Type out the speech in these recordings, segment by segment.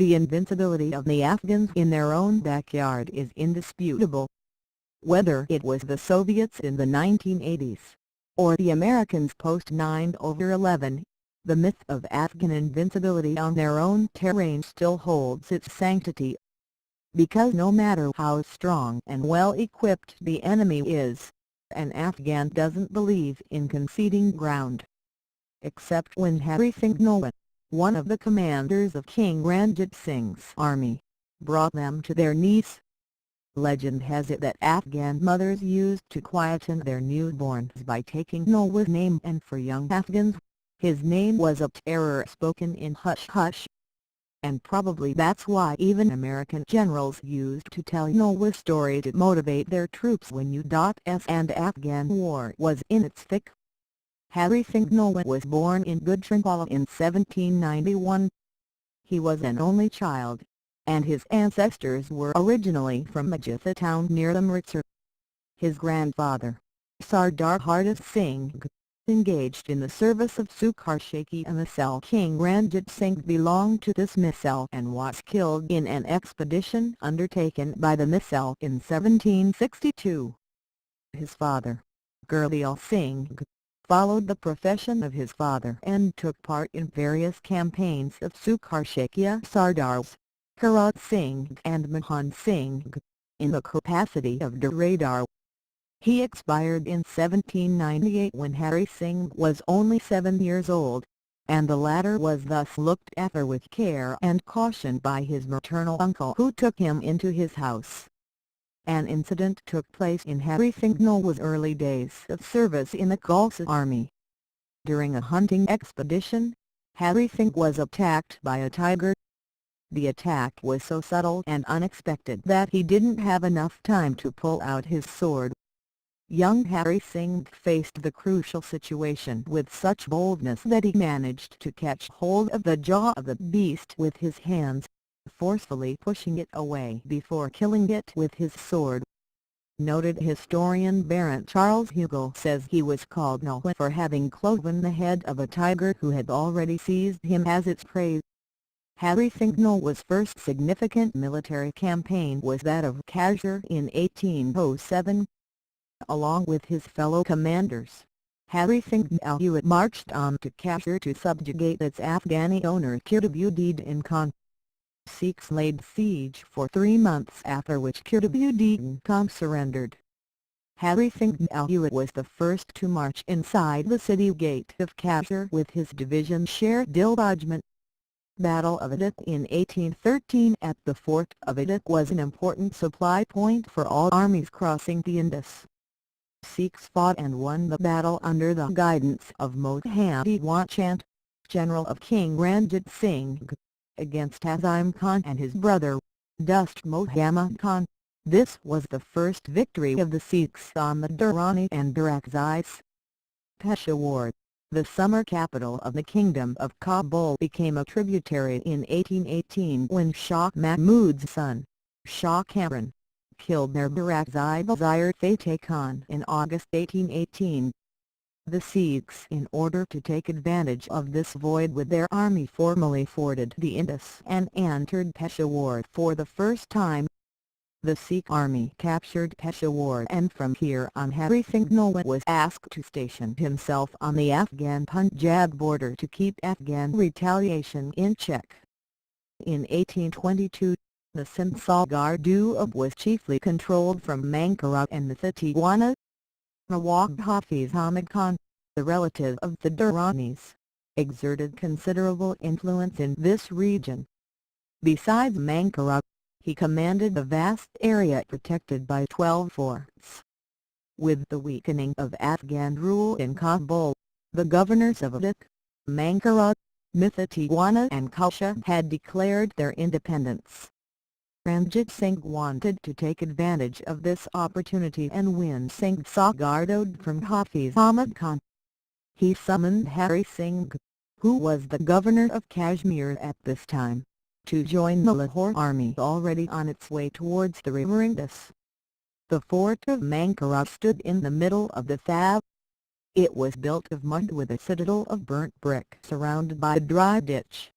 The invincibility of the Afghans in their own backyard is indisputable. Whether it was the Soviets in the 1980s, or the Americans post 9/11, the myth of Afghan invincibility on their own terrain still holds its sanctity. Because no matter how strong and well-equipped the enemy is, an Afghan doesn't believe in conceding ground. Except when Hari Singh Nalwa, one of the commanders of King Ranjit Singh's army, brought them to their knees. Legend has it that Afghan mothers used to quieten their newborns by taking Nalwa's name, and for young Afghans, his name was a terror spoken in hush-hush. And probably that's why even American generals used to tell Nalwa's story to motivate their troops when U.S. and Afghan war was in its thick. Hari Singh Nalwa was born in Gujranwala in 1791. He was an only child, and his ancestors were originally from Majitha town near Amritsar. His grandfather, Sardar Hardas Singh, engaged in the service of Sukhar Shaikhi and the Misl King Ranjit Singh belonged to this Misl and was killed in an expedition undertaken by the Misl in 1762. His father, Gurdial Singh, followed the profession of his father and took part in various campaigns of Sukhar Shaikhi Sardars, Karat Singh and Mahan Singh, in the capacity of Director. He expired in 1798 when Hari Singh was only 7 years old, and the latter was thus looked after with care and caution by his maternal uncle who took him into his house. An incident took place in Hari Singh Nalwa's early days of service in the Khalsa army. During a hunting expedition, Hari Singh was attacked by a tiger. The attack was so subtle and unexpected that he didn't have enough time to pull out his sword. Young Hari Singh faced the crucial situation with such boldness that he managed to catch hold of the jaw of the beast with his hands, forcefully pushing it away before killing it with his sword. Noted historian Baron Charles Hugel says he was called Nalwa for having cloven the head of a tiger who had already seized him as its prey. Hari Singh Nalwa's first significant military campaign was that of Kashmir in 1807. Along with his fellow commanders, Hari Singh Nalwa marched on to Kashmir to subjugate its Afghani owner Kitabuddin Khan. Sikhs laid siege for 3 months, after which Kitabuddin Khan surrendered. Hari Singh Nalwa was the first to march inside the city gate of Kashmir with his division Sher Dil Regiment. Battle of Adak in 1813 at the fort of Adak was an important supply point for all armies crossing the Indus. Sikhs fought and won the battle under the guidance of Mohandi Wachand, general of King Ranjit Singh, against Azim Khan and his brother, Dost Muhammad Khan. This was the first victory of the Sikhs on the Durrani and Orakzais. Peshawar, the summer capital of the Kingdom of Kabul, became a tributary in 1818 when Shah Mahmud's son, Shah Kamran, killed their Orakzai vizier Fateh Khan in August 1818. The Sikhs, in order to take advantage of this void with their army, formally forded the Indus and entered Peshawar for the first time. The Sikh army captured Peshawar, and from here on Hari Singh Nalwa was asked to station himself on the Afghan-Punjab border to keep Afghan retaliation in check. In 1822, the Sinsalgarh Doab was chiefly controlled from Mankara and Mithatiwana. Nawab Hafiz Ahmad Khan, the relative of the Durranis, exerted considerable influence in this region. Besides Mankara, he commanded the vast area protected by 12 forts. With the weakening of Afghan rule in Kabul, the governors of Adak, Mankara, Mithatiwana and Kusha had declared their independence. Ranjit Singh wanted to take advantage of this opportunity and win Singh Sagardo from Hafiz Ahmad Khan. He summoned Hari Singh, who was the governor of Kashmir at this time, to join the Lahore army already on its way towards the river Indus. The fort of Mankara stood in the middle of the Thab. It was built of mud with a citadel of burnt brick surrounded by a dry ditch.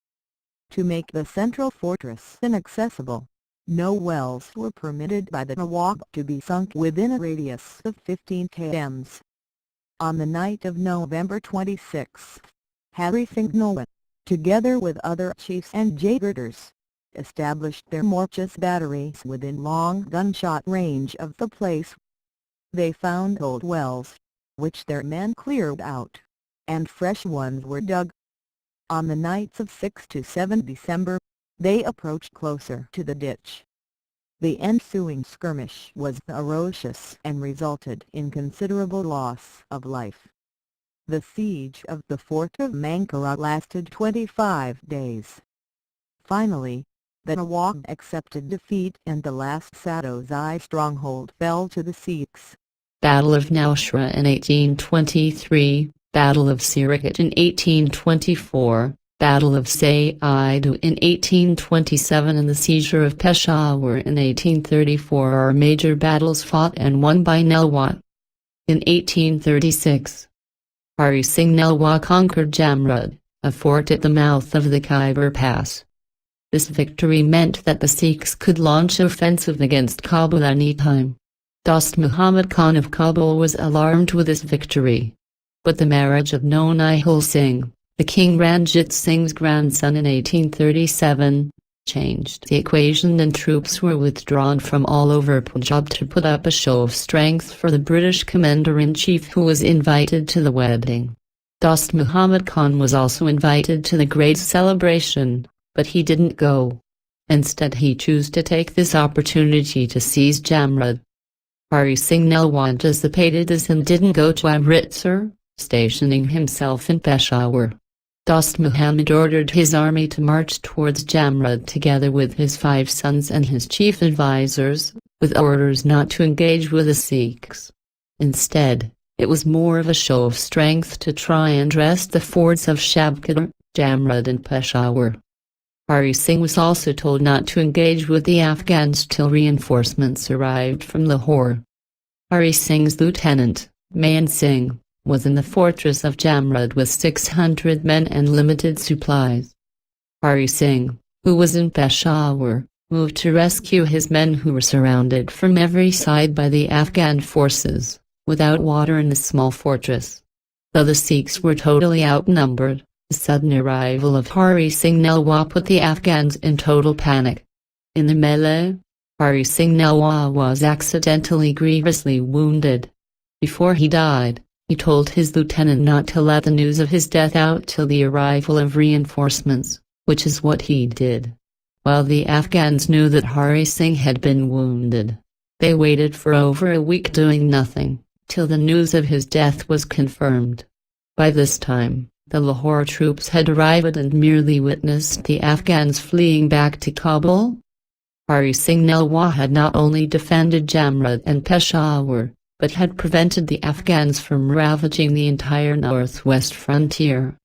To make the central fortress inaccessible, no wells were permitted by the Nawab to be sunk within a radius of 15 km. On the night of November 26, Hari Singh Nalwa, together with other chiefs and jagirdars, established their mortier batteries within long gunshot range of the place. They found old wells, which their men cleared out, and fresh ones were dug. On the nights of 6 to 7 December, they approached closer to the ditch. The ensuing skirmish was ferocious and resulted in considerable loss of life. The siege of the fort of Mankara lasted 25 days. Finally, the Nawab accepted defeat and the last Sadozai stronghold fell to the Sikhs. Battle of Naushra in 1823, Battle of Sirikot in 1824, Battle of Saidu in 1827 and the seizure of Peshawar in 1834 are major battles fought and won by Nalwa. In 1836, Hari Singh Nalwa conquered Jamrud, a fort at the mouth of the Khyber Pass. This victory meant that the Sikhs could launch offensive against Kabul any time. Dost Muhammad Khan of Kabul was alarmed with this victory. But the marriage of Nonihal Singh, the King Ranjit Singh's grandson in 1837, changed the equation and troops were withdrawn from all over Punjab to put up a show of strength for the British commander-in-chief who was invited to the wedding. Dost Muhammad Khan was also invited to the great celebration, but he didn't go. Instead he chose to take this opportunity to seize Jamrud. Hari Singh Nalwa anticipated this and didn't go to Amritsar, stationing himself in Peshawar. Dost Muhammad ordered his army to march towards Jamrud together with his 5 sons and his chief advisors, with orders not to engage with the Sikhs. Instead, it was more of a show of strength to try and wrest the forts of Shabkadar, Jamrud and Peshawar. Hari Singh was also told not to engage with the Afghans till reinforcements arrived from Lahore. Hari Singh's lieutenant, Man Singh, was in the fortress of Jamrud with 600 men and limited supplies. Hari Singh, who was in Peshawar, moved to rescue his men who were surrounded from every side by the Afghan forces, without water in the small fortress. Though the Sikhs were totally outnumbered, the sudden arrival of Hari Singh Nalwa put the Afghans in total panic. In the melee, Hari Singh Nalwa was accidentally grievously wounded. Before he died, he told his lieutenant not to let the news of his death out till the arrival of reinforcements, which is what he did. While the Afghans knew that Hari Singh had been wounded, they waited for over a week doing nothing, till the news of his death was confirmed. By this time, the Lahore troops had arrived and merely witnessed the Afghans fleeing back to Kabul. Hari Singh Nalwa had not only defended Jamrud and Peshawar, but had prevented the Afghans from ravaging the entire northwest frontier.